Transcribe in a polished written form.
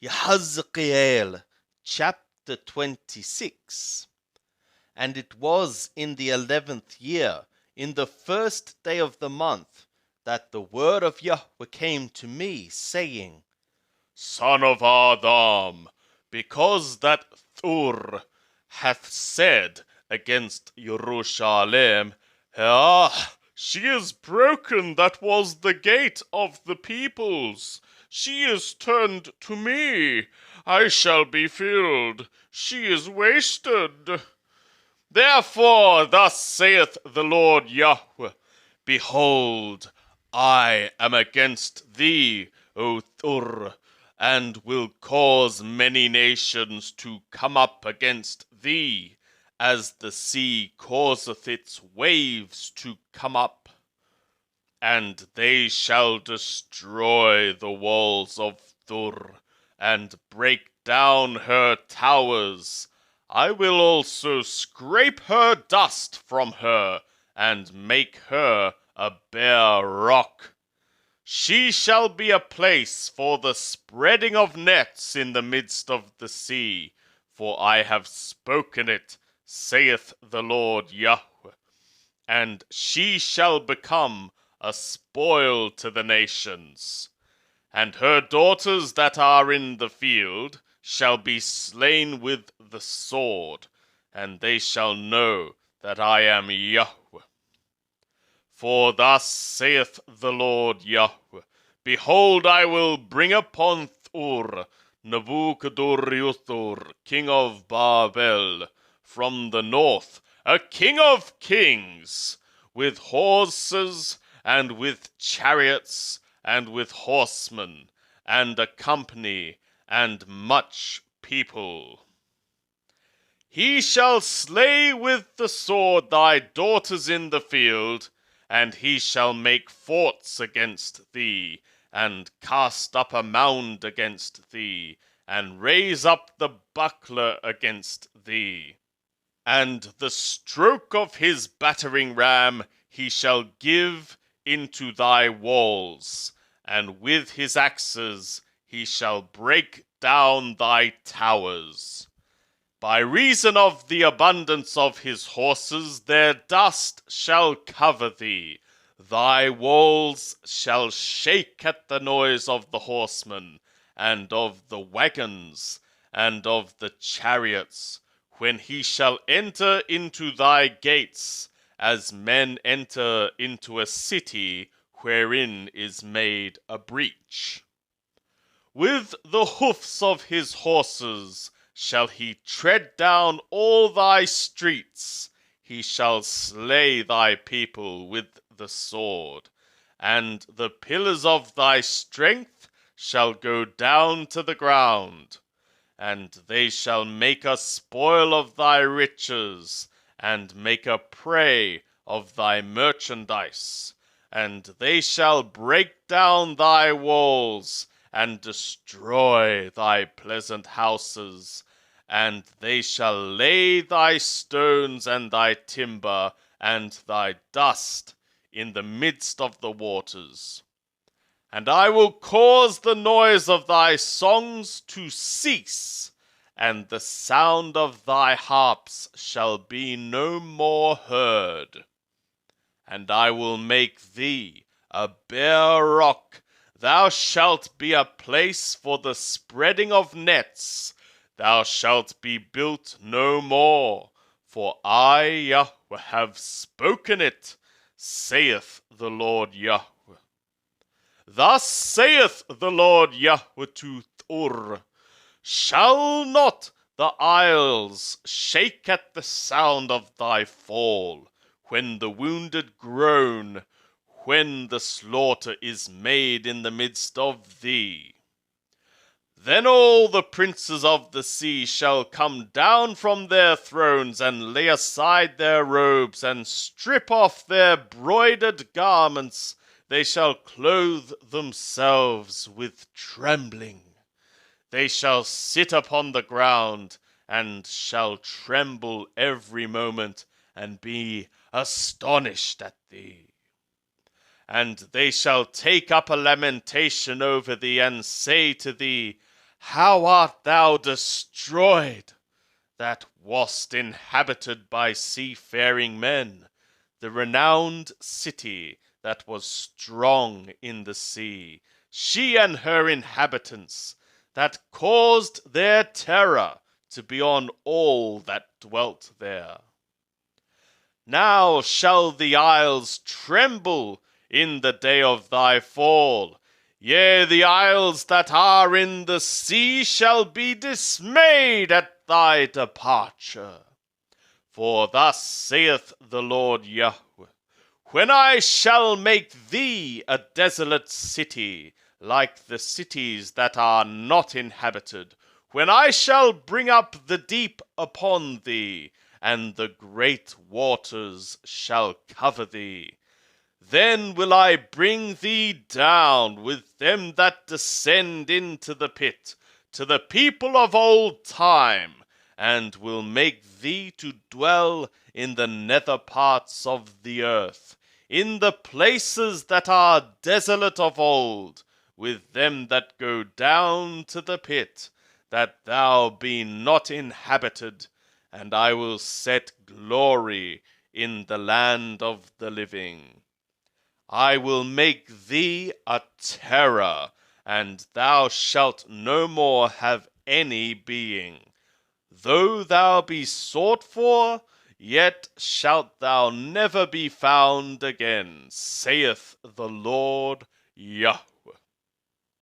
Ezekiel chapter 26. And it was in the 11th year, in the first day of the month, that the word of Yahweh came to me, saying, Son of Adam, because that Thur hath said against Jerusalem, she is broken that was the gate of the peoples. She is turned to me. I shall be filled. She is wasted. Therefore, thus saith the Lord Yahweh, Behold, I am against thee, O Thur, and will cause many nations to come up against thee, as the sea causeth its waves to come up. And they shall destroy the walls of Thur, and break down her towers. I will also scrape her dust from her, and make her a bare rock. She shall be a place for the spreading of nets in the midst of the sea, for I have spoken it, saith the Lord Yahweh. And she shall become a spoil to the nations. And her daughters that are in the field shall be slain with the sword, and they shall know that I am Yahweh. For thus saith the Lord Yahweh, Behold, I will bring upon Thur Nebuchadnezzar, king of Babel, from the north, a king of kings, with horses, and with chariots, and with horsemen, and a company, and much people. He shall slay with the sword thy daughters in the field, and he shall make forts against thee, and cast up a mound against thee, and raise up the buckler against thee. And the stroke of his battering ram he shall give into thy walls, and with his axes he shall break down thy towers. By reason of the abundance of his horses, their dust shall cover thee. Thy walls shall shake at the noise of the horsemen, and of the wagons, and of the chariots, when he shall enter into thy gates, as men enter into a city wherein is made a breach. With the hoofs of his horses shall he tread down all thy streets. He shall slay thy people with the sword, and the pillars of thy strength shall go down to the ground. And they shall make a spoil of thy riches, and make a prey of thy merchandise. And they shall break down thy walls, and destroy thy pleasant houses, and they shall lay thy stones and thy timber and thy dust in the midst of the waters. And I will cause the noise of thy songs to cease, and the sound of thy harps shall be no more heard. And I will make thee a bare rock. Thou shalt be a place for the spreading of nets. Thou shalt be built no more, for I, Yahweh, have spoken it, saith the Lord Yahweh. Thus saith the Lord Yahweh to Thur, Shall not the isles shake at the sound of thy fall, when the wounded groan, when the slaughter is made in the midst of thee? Then all the princes of the sea shall come down from their thrones, and lay aside their robes, and strip off their broidered garments. They shall clothe themselves with trembling. They shall sit upon the ground, and shall tremble every moment, and be astonished at thee. And they shall take up a lamentation over thee, and say to thee, how art thou destroyed, that wast inhabited by seafaring men, the renowned city that was strong in the sea, she and her inhabitants, that caused their terror to be on all that dwelt there. Now shall the isles tremble in the day of thy fall. Yea, the isles that are in the sea shall be dismayed at thy departure. For thus saith the Lord Yahweh, when I shall make thee a desolate city, like the cities that are not inhabited, when I shall bring up the deep upon thee, and the great waters shall cover thee, then will I bring thee down with them that descend into the pit, to the people of old time, and will make thee to dwell in the nether parts of the earth, in the places that are desolate of old, with them that go down to the pit, that thou be not inhabited, and I will set glory in the land of the living. I will make thee a terror, and thou shalt no more have any being. Though thou be sought for, yet shalt thou never be found again, saith the Lord Yahweh.